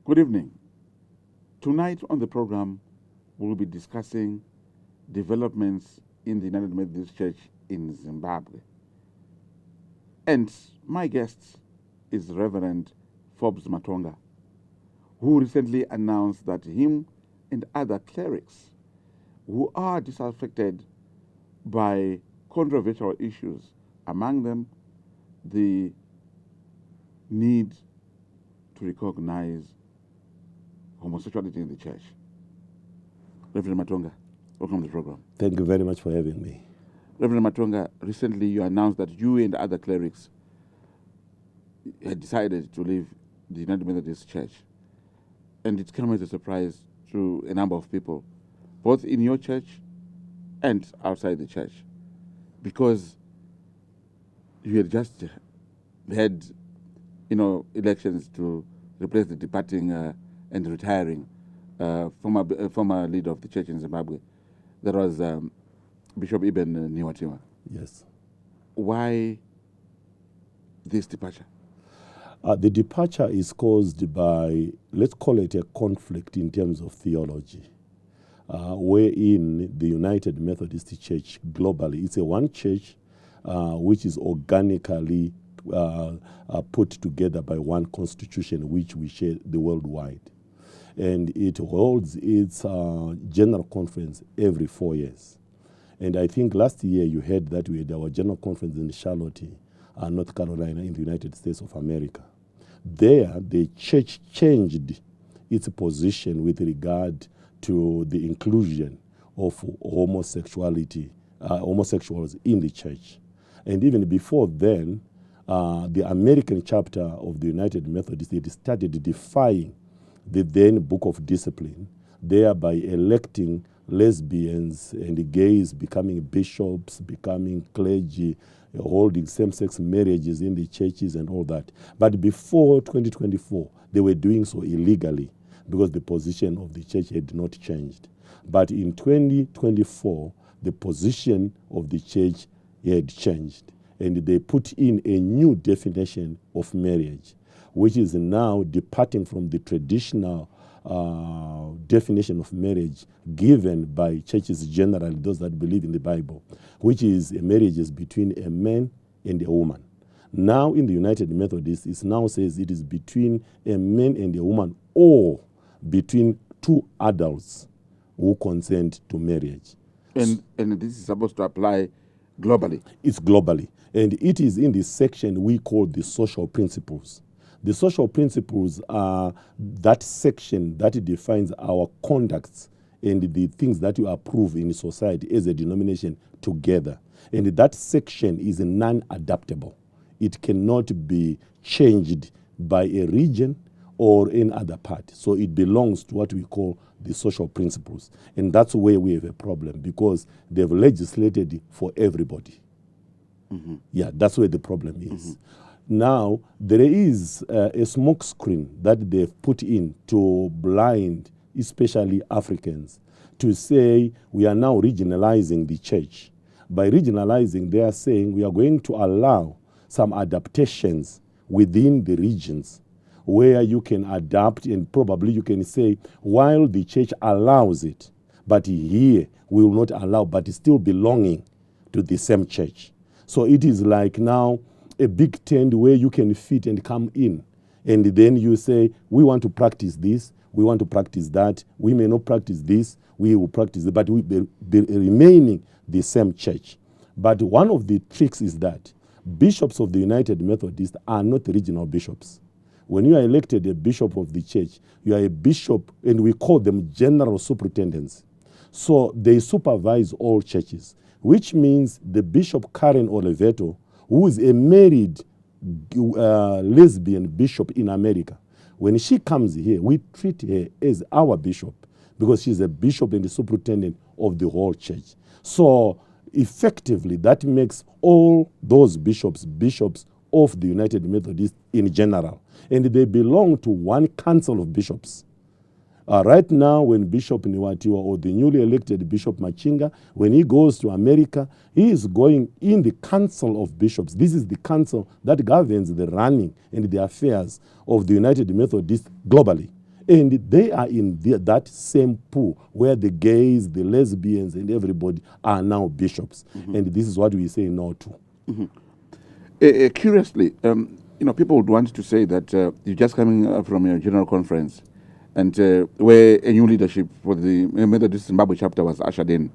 Good evening. Tonight on the program, we'll be discussing developments in the United Methodist Church in Zimbabwe. And my guest is Reverend Forbes Matonga, who recently announced that him and other clerics who are disaffected by controversial issues, among them the need to recognize homosexuality in the church. Reverend Matonga, welcome to the program. Thank you very much for having me. Reverend Matonga, recently you announced that you and other clerics had decided to leave the United Methodist Church. And it came as a surprise to a number of people, both in your church and outside the church, because you had just had, elections to replace the departing and retiring former leader of the church in Zimbabwe. That was Bishop Ibn Niwatiwa. Yes. Why this departure? The departure is caused by, let's call it a conflict in terms of theology, wherein the United Methodist Church globally, it's a one church which is organically put together by one constitution which we share the worldwide. And it holds its general conference every 4 years. And I think last year you heard that we had our general conference in Charlotte, North Carolina, in the United States of America. There, the church changed its position with regard to the inclusion of homosexuals in the church. And even before then, the American chapter of the United Methodist, it started defying the then Book of Discipline, thereby electing lesbians and gays becoming bishops, becoming clergy, holding same-sex marriages in the churches and all that. But before 2024, they were doing so illegally because the position of the church had not changed. But in 2024, the position of the church had changed, and they put in a new definition of marriage, which is now departing from the traditional definition of marriage given by churches generally, those that believe in the Bible, which is a marriage is between a man and a woman. Now in the United Methodist, it now says it is between a man and a woman, or between two adults who consent to marriage. And this is supposed to apply globally? It's globally. And it is in this section we call the social principles. The social principles are that section that defines our conducts and the things that you approve in society as a denomination together. And that section is non-adaptable. It cannot be changed by a region or any other part. So it belongs to what we call the social principles. And that's where we have a problem, because they've legislated for everybody. Mm-hmm. Yeah, that's where the problem is. Mm-hmm. Now, there is a smoke screen that they've put in to blind, especially Africans, to say we are now regionalizing the church. By regionalizing, they are saying we are going to allow some adaptations within the regions where you can adapt, and probably you can say, while the church allows it, but here we will not allow, but it's still belonging to the same church. So it is like now a big tent where you can fit and come in. And then you say, we want to practice this, we want to practice that, we may not practice this, we will practice it, but we will be remaining the same church. But one of the tricks is that bishops of the United Methodist are not regional bishops. When you are elected a bishop of the church, you are a bishop, and we call them general superintendents. So they supervise all churches, which means the Bishop Karen Oliveto, who is a married lesbian bishop in America, when she comes here, we treat her as our bishop because she's a bishop and the superintendent of the whole church. So effectively, that makes all those bishops of the United Methodist in general. And they belong to one council of bishops. Right now, when Bishop Niwatiwa or the newly elected Bishop Machinga, when he goes to America, he is going in the Council of Bishops. This is the council that governs the running and the affairs of the United Methodist globally. And they are in that same pool where the gays, the lesbians, and everybody are now bishops. And this is what we say no to. Curiously, people would want to say that you're just coming from your general conference, and where a new leadership for the Methodist Zimbabwe chapter was ushered in.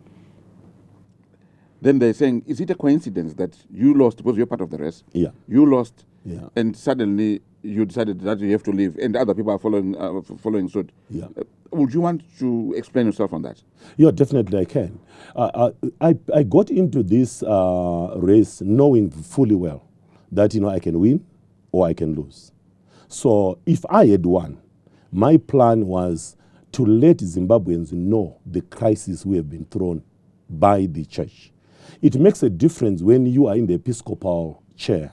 Then they're saying, is it a coincidence that you lost, because you're part of the rest? Yeah. You lost, Yeah. and suddenly you decided that you have to leave, and other people are following suit. Yeah. Would you want to explain yourself on that? Yeah, definitely I can. I got into this race knowing fully well that I can win or I can lose. So if I had won, my plan was to let Zimbabweans know the crisis we have been thrown by the church. It makes a difference when you are in the Episcopal chair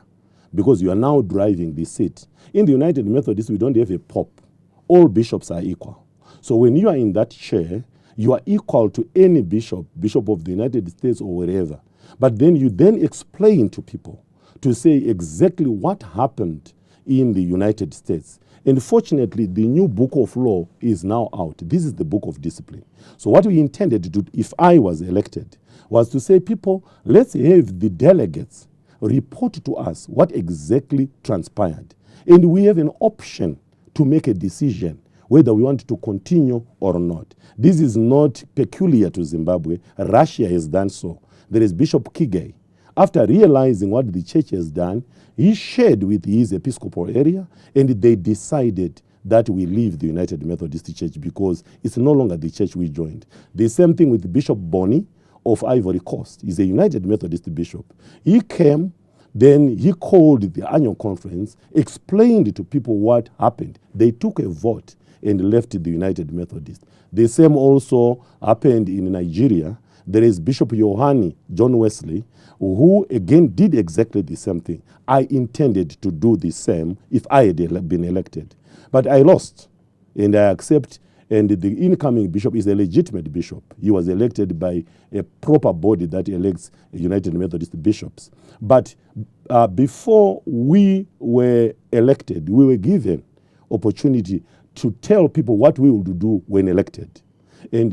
because you are now driving the seat. In the United Methodists, we don't have a pope. All bishops are equal. So when you are in that chair, you are equal to any bishop of the United States or wherever. But then you explain to people to say exactly what happened in the United States. And fortunately, the new book of law is now out. This is the book of discipline. So what we intended to do, if I was elected, was to say, people, let's have the delegates report to us what exactly transpired. And we have an option to make a decision whether we want to continue or not. This is not peculiar to Zimbabwe. Russia has done so. There is Bishop Kigay. After realizing what the church has done, he shared with his Episcopal area, and they decided that we leave the United Methodist Church because it's no longer the church we joined. The same thing with Bishop Boni of Ivory Coast. He's a United Methodist bishop. He came, then he called the annual conference, explained to people what happened. They took a vote and left the United Methodist. The same also happened in Nigeria. There is Bishop Yohani John Wesley, who again did exactly the same thing. I intended to do the same if I had been elected. But I lost, and I accept, and the incoming bishop is a legitimate bishop. He was elected by a proper body that elects United Methodist bishops. But before we were elected, we were given opportunity to tell people what we would do when elected. And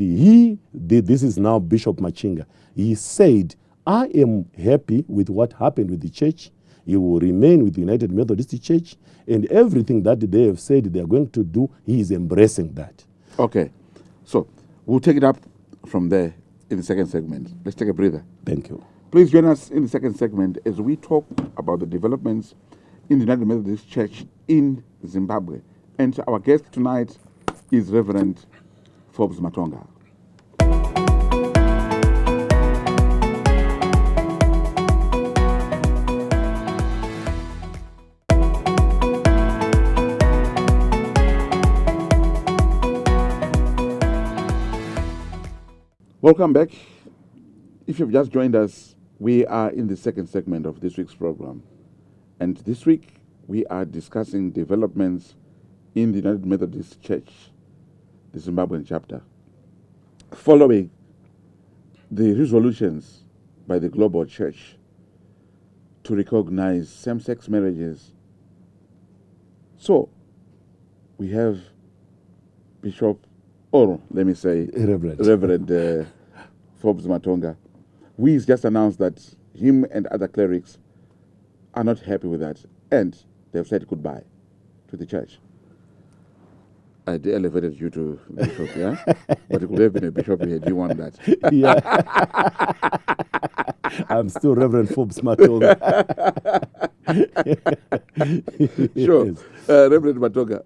this is now Bishop Machinga, he said, I am happy with what happened with the church. He will remain with the United Methodist Church, and everything that they have said they are going to do, he is embracing that. Okay, so we'll take it up from there in the second segment. Let's take a breather. Thank you. Please join us in the second segment as we talk about the developments in the United Methodist Church in Zimbabwe. And our guest tonight is Reverend Forbes Matonga. Welcome back. If you've just joined us, we are in the second segment of this week's program. And this week, we are discussing developments in the United Methodist Church, the Zimbabwean chapter, following the resolutions by the global church to recognize same-sex marriages. So, we have Bishop, or let me say, Reverend Forbes Matonga, who has just announced that him and other clerics are not happy with that, and they've said goodbye to the church. I elevated you to bishop, yeah? But it could have been a bishop had you won that. Yeah. I'm still Reverend Forbes Matonga. Sure. Yes. Reverend Matonga,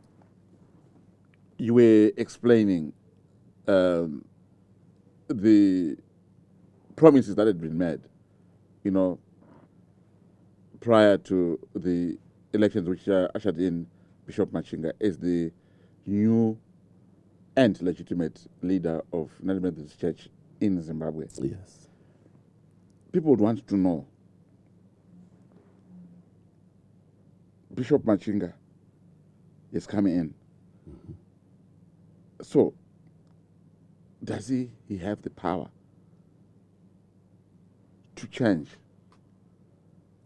you were explaining the promises that had been made, prior to the elections which ushered in Bishop Machinga as the new and legitimate leader of United Methodist Church in Zimbabwe. Yes. People would want to know, Bishop Machinga is coming in. Mm-hmm. So, does he have the power to change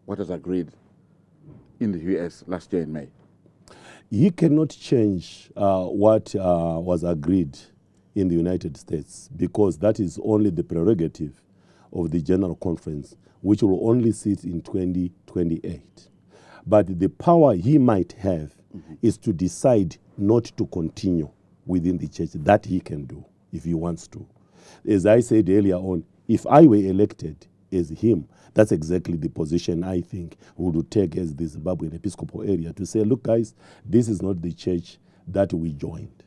what was agreed in the US last year in May? he cannot change what was agreed in the United States, because that is only the prerogative of the General Conference, which will only sit in 2028. But the power he might have is to decide not to continue within the church. That he can do if he wants to. As I said earlier on, if I were elected as him, that's exactly the position I think we would take as the Zimbabwean Episcopal area, to say, look guys, this is not the church that we joined.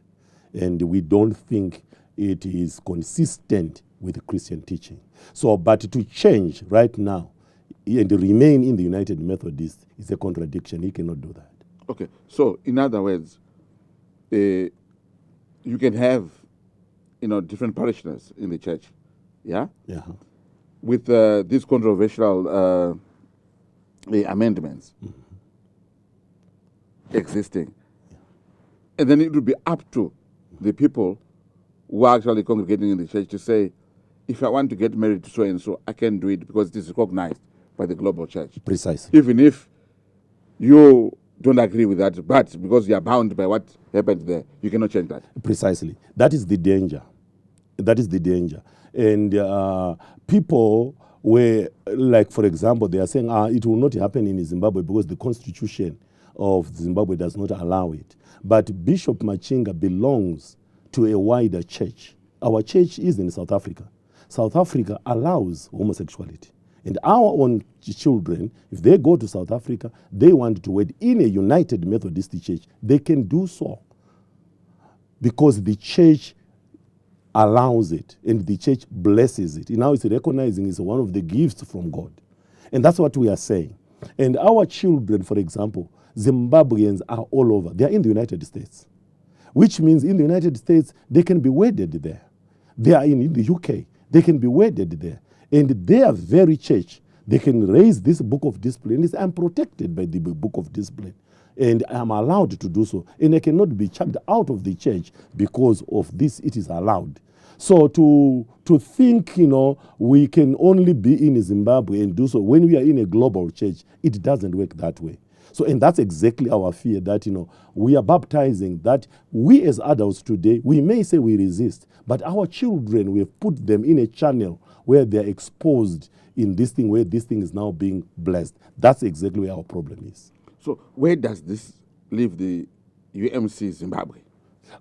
And we don't think it is consistent with Christian teaching. So, but to change right now and remain in the United Methodist is a contradiction. He cannot do that. Okay, so in other words, you can have, different parishioners in the church, yeah? Yeah. With these controversial amendments existing. And then it would be up to the people who are actually congregating in the church to say, if I want to get married to so-and-so, I can do it because it is recognized by the global church. Precisely. Even if you don't agree with that, but because you are bound by what happened there, you cannot change that. Precisely. That is the danger. That is the danger. And people were, like, for example, they are saying, it will not happen in Zimbabwe because the constitution of Zimbabwe does not allow it. But Bishop Machinga belongs to a wider church. Our church is in South Africa. South Africa allows homosexuality. And our own children, if they go to South Africa, they want to wed in a United Methodist church, they can do so. Because the church allows it and the church blesses it. Now it's recognizing it's one of the gifts from God. And that's what we are saying. And our children, for example, Zimbabweans are all over. They are in the United States, which means in the United States, they can be wedded there. They are in the UK. They can be wedded there. And their very church, they can raise this book of discipline. I'm protected by the book of discipline. And I'm allowed to do so. And I cannot be chucked out of the church because of this. It is allowed. So to think, we can only be in Zimbabwe and do so when we are in a global church, it doesn't work that way. So, and that's exactly our fear, that, we are baptizing, that we as adults today, we may say we resist, but our children, we have put them in a channel where they're exposed in this thing, where this thing is now being blessed. That's exactly where our problem is. So where does this leave the UMC Zimbabwe?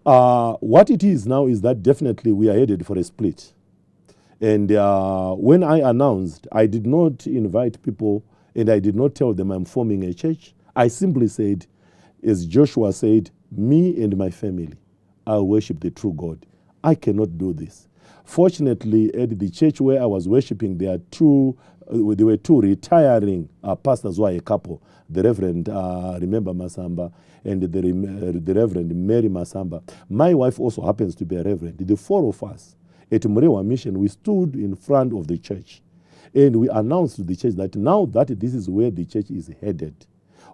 What it is now is that definitely we are headed for a split. And when I announced, I did not invite people and I did not tell them I'm forming a church. I simply said, as Joshua said, me and my family, I'll worship the true God. I cannot do this. Fortunately, at the church where I was worshiping, there were two retiring pastors who are a couple. The Reverend, remember Masamba, and the Reverend Mary Masamba. My wife also happens to be a reverend. The four of us at Murewa Mission, we stood in front of the church and we announced to the church that now that this is where the church is headed,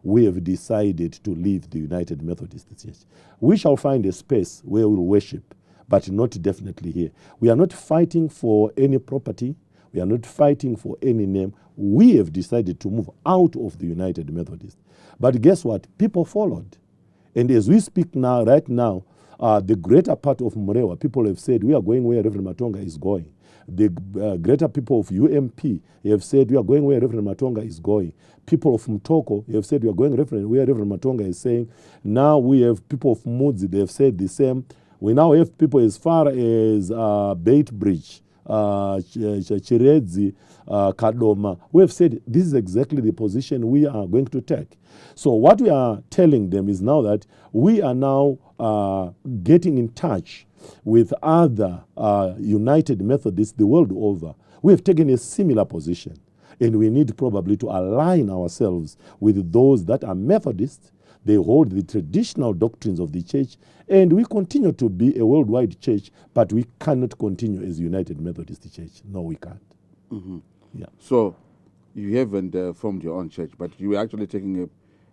we have decided to leave the United Methodist Church. We shall find a space where we'll worship, but not definitely here. We are not fighting for any property. We are not fighting for any name. We have decided to move out of the United Methodist. But guess what? People followed. And as we speak now, right now, the greater part of Murewa, people have said, we are going where Reverend Matonga is going. The greater people of UMP have said, we are going where Reverend Matonga is going. People of Mtoko have said, we are going where Reverend Matonga is saying. Now we have people of Mudzi, they have said the same. We now have people as far as Bait Bridge, Chiredzi, Kadoma, who have said this is exactly the position we are going to take. So what we are telling them is now that we are now getting in touch with other United Methodists the world over. We have taken a similar position, and we need probably to align ourselves with those that are Methodists. They hold the traditional doctrines of the church, and we continue to be a worldwide church, but we cannot continue as United Methodist Church. No, we can't. Mm-hmm. Yeah. So you haven't formed your own church, but you are actually taking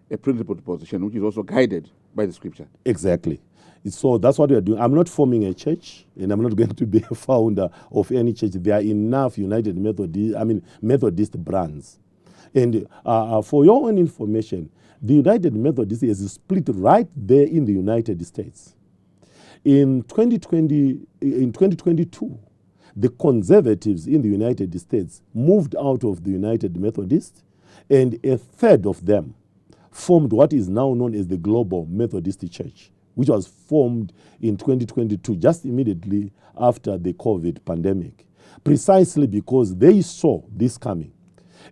a principled position, which is also guided by the scripture. Exactly. So that's what we are doing. I'm not forming a church, and I'm not going to be a founder of any church. There are enough United Methodist, Methodist brands. And for your own information, the United Methodist is split right there in the United States. In 2022, the conservatives in the United States moved out of the United Methodist, and a third of them formed what is now known as the Global Methodist Church, which was formed in 2022, just immediately after the COVID pandemic, precisely because they saw this coming.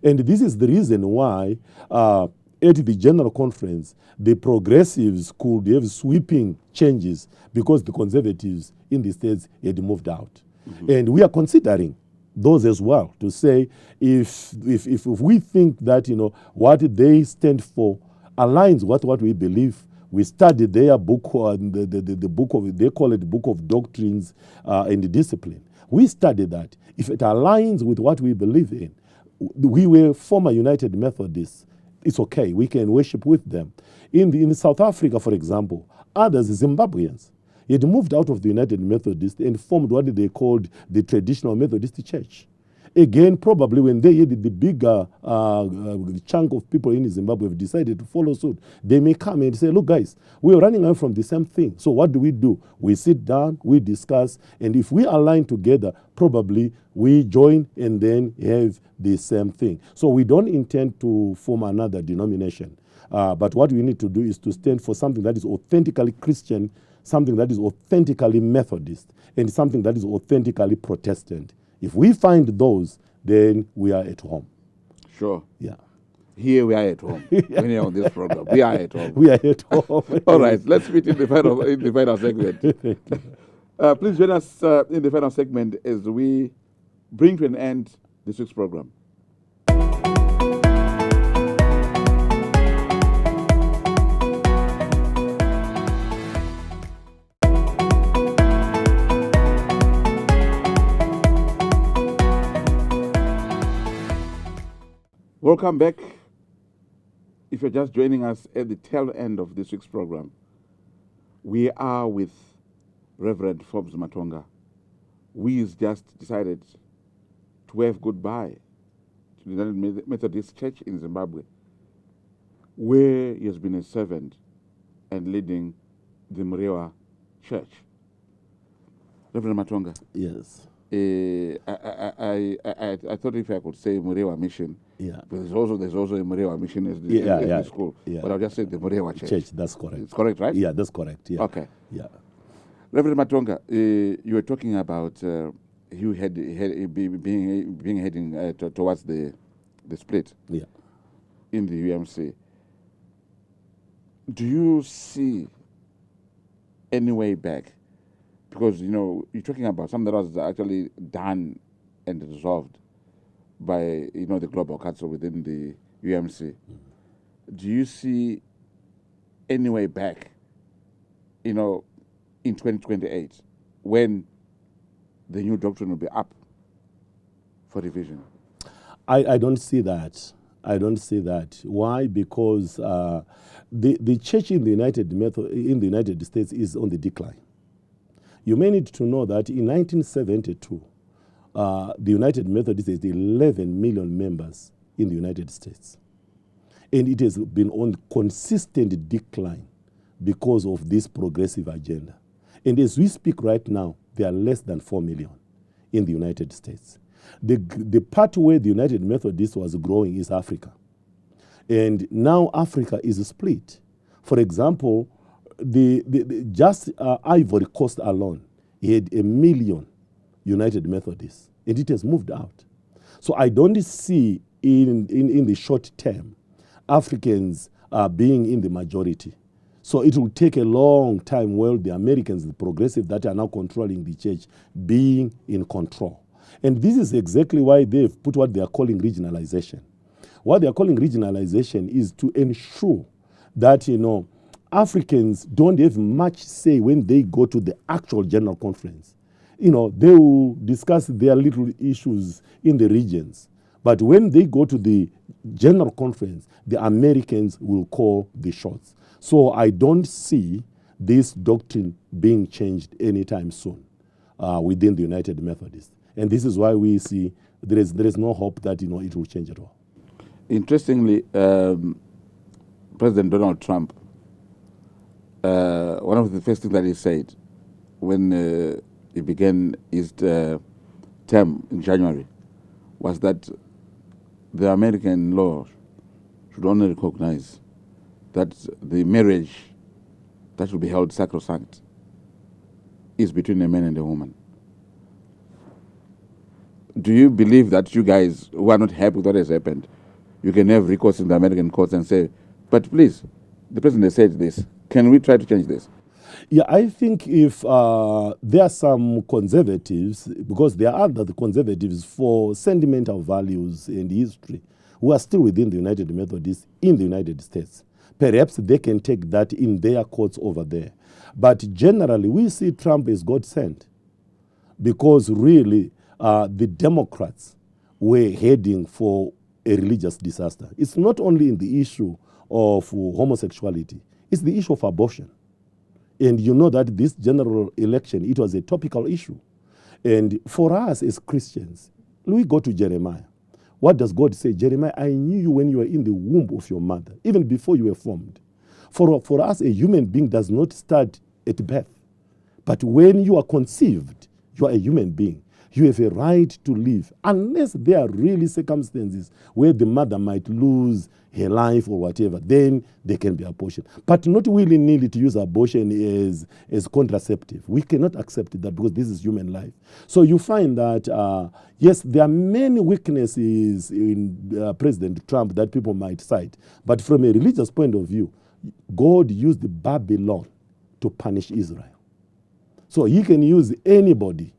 And this is the reason why at the General Conference, the progressives could have sweeping changes because the conservatives in the states had moved out. Mm-hmm. And we are considering those as well to say if we think that what they stand for aligns with what we believe. We studied their book, the book of, they call it Book of Doctrines and Discipline. We studied that. If it aligns with what we believe in, we were former United Methodists. It's okay. We can worship with them. In South Africa, for example, others, Zimbabweans, had moved out of the United Methodist and formed what they called the Traditional Methodist Church. Again, probably when they had the bigger chunk of people in Zimbabwe have decided to follow suit, they may come and say, look, guys, we're running away from the same thing. So what do? We sit down, we discuss, and if we align together, probably we join and then have the same thing. So we don't intend to form another denomination. But what we need to do is to stand for something that is authentically Christian, something that is authentically Methodist, and something that is authentically Protestant. If we find those, then we are at home. Sure. Yeah. Here we are at home. When you're on this program, we are at home. We are at home. All right, let's meet in the final segment. Please join us in the final segment as we bring to an end this week's program. Welcome back. If you're just joining us at the tail end of this week's program, we are with Reverend Forbes Matonga, who has just decided to wave goodbye to the United Methodist Church in Zimbabwe, where he has been a servant and leading the Murewa Church. Reverend Matonga. Yes. I thought if I could say Murewa Mission, yeah, but there's also a Murewa Mission as the school. Yeah. But I'll just say the Murewa Church. That's correct. It's correct, right? Yeah, that's correct. Yeah. Okay. Yeah. Reverend Matonga, you were talking about you being heading towards the split. Yeah. In the UMC. Do you see any way back? Because, you're talking about something that was actually done and resolved by, the Global Council within the UMC. Do you see any way back, in 2028, when the new doctrine will be up for revision? I don't see that. I don't see that. Why? Because the church in the United States is on the decline. You may need to know that in 1972, the United Methodist has 11 million members in the United States. And it has been on consistent decline because of this progressive agenda. And as we speak right now, there are less than 4 million in the United States. The part where the United Methodist was growing is Africa. And now Africa is split. For example, just Ivory Coast alone had 1 million United Methodists, and it has moved out. So I don't see in the short term Africans being in the majority. So it will take a long time while the Americans, the progressive that are now controlling the church, being in control. And this is exactly why they've put what they are calling regionalization. What they are calling regionalization is to ensure that, Africans don't have much say when they go to the actual general conference. They will discuss their little issues in the regions. But when they go to the general conference, the Americans will call the shots. So I don't see this doctrine being changed anytime soon within the United Methodist. And this is why we see there is no hope that, it will change at all. Interestingly, President Donald Trump, one of the first things that he said when he began his term in January was that the American law should only recognize that the marriage that will be held sacrosanct is between a man and a woman. Do you believe that you guys who are not happy with what has happened, you can have recourse in the American courts and say, but please, the president has said this, can we try to change this? Yeah, I think if there are some conservatives, because there are other conservatives for sentimental values and history, who are still within the United Methodists in the United States, perhaps they can take that in their courts over there. But generally, we see Trump as God sent, because really the Democrats were heading for a religious disaster. It's not only in the issue of homosexuality, it's the issue of abortion. And you know that this general election, it was a topical issue. And for us as Christians, we go to Jeremiah. What does God say? Jeremiah, I knew you when you were in the womb of your mother, even before you were formed. For us, a human being does not start at birth. But when you are conceived, you are a human being. You have a right to live, unless there are really circumstances where the mother might lose her life or whatever, then there can be abortion. But not willy-nilly to use abortion as contraceptive. We cannot accept that, because this is human life. So you find that, yes, there are many weaknesses in President Trump that people might cite. But from a religious point of view, God used Babylon to punish Israel. So he can use anybody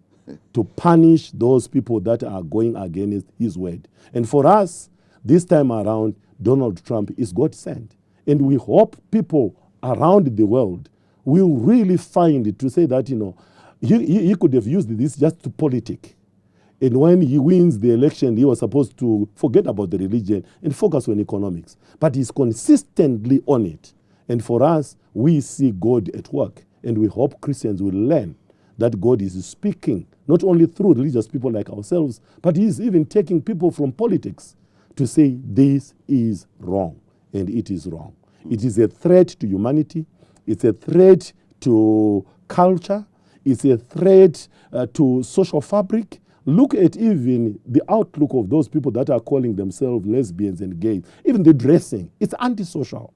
to punish those people that are going against his word. And for us, this time around, Donald Trump is God sent. And we hope people around the world will really find it to say that, you know, he could have used this just to politic. And when he wins the election, he was supposed to forget about the religion and focus on economics. But he's consistently on it. And for us, we see God at work. And we hope Christians will learn that God is speaking, not only through religious people like ourselves, but he's even taking people from politics to say this is wrong, and it is wrong. It is a threat to humanity. It's a threat to culture. It's a threat to social fabric. Look at even the outlook of those people that are calling themselves lesbians and gays. Even the dressing, it's antisocial.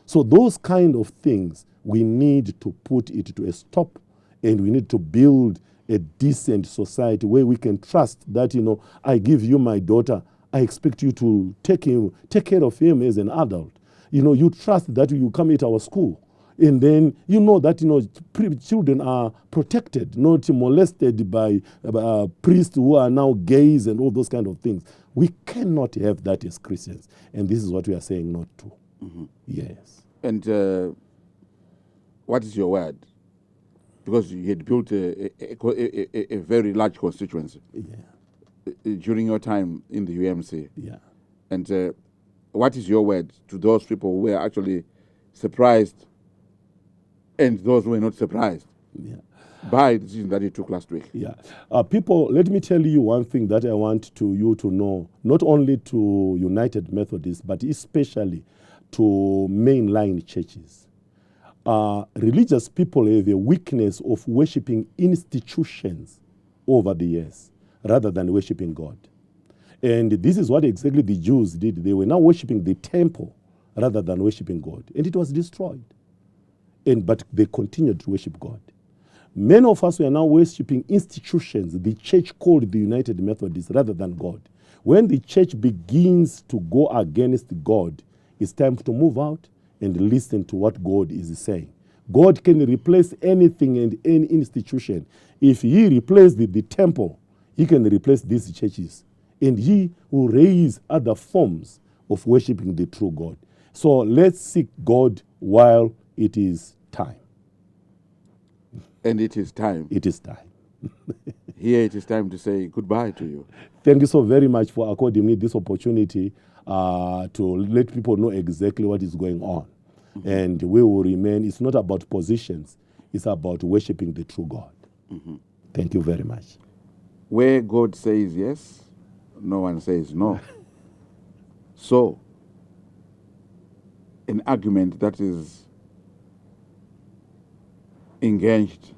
So those kind of things, we need to put it to a stop, and we need to build a decent society where we can trust that, you know, I give you my daughter, I expect you to take care of him as an adult. You know, you trust that you come at our school. And then you know that, you know, children are protected, not molested by priests who are now gays and all those kind of things. We cannot have that as Christians. And this is what we are saying not to. Mm-hmm. Yes. And what is your word? Because you had built a very large constituency. Yeah. During your time in the UMC. Yeah. And what is your word to those people who were actually surprised and those who were not surprised by the decision that you took last week? Yeah. People, let me tell you one thing that I want you to know, not only to United Methodists, but especially to mainline churches. Religious people have a weakness of worshiping institutions over the years rather than worshiping God. And this is what exactly the Jews did. They were now worshiping the temple rather than worshiping God. And it was destroyed. But they continued to worship God. Many of us were now worshiping institutions, the church called the United Methodists, rather than God. When the church begins to go against God, it's time to move out and listen to what God is saying. God can replace anything and any institution. If he replaced the temple, he can replace these churches. And he will raise other forms of worshiping the true God. So let's seek God while it is time. And it is time. It is time. Here it is time to say goodbye to you. Thank you so very much for according me this opportunity to let people know exactly what is going on. Mm-hmm. And we will remain, it's not about positions, it's about worshiping the true God. Mm-hmm. Thank you very much. Where God says yes, no one says no. So, an argument that is engaged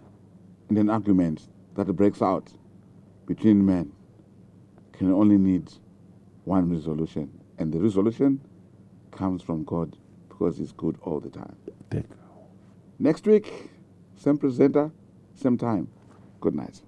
in an argument that breaks out between men can only need one resolution. And the resolution comes from God because He's good all the time. Thank you. Next week, same presenter, same time. Good night.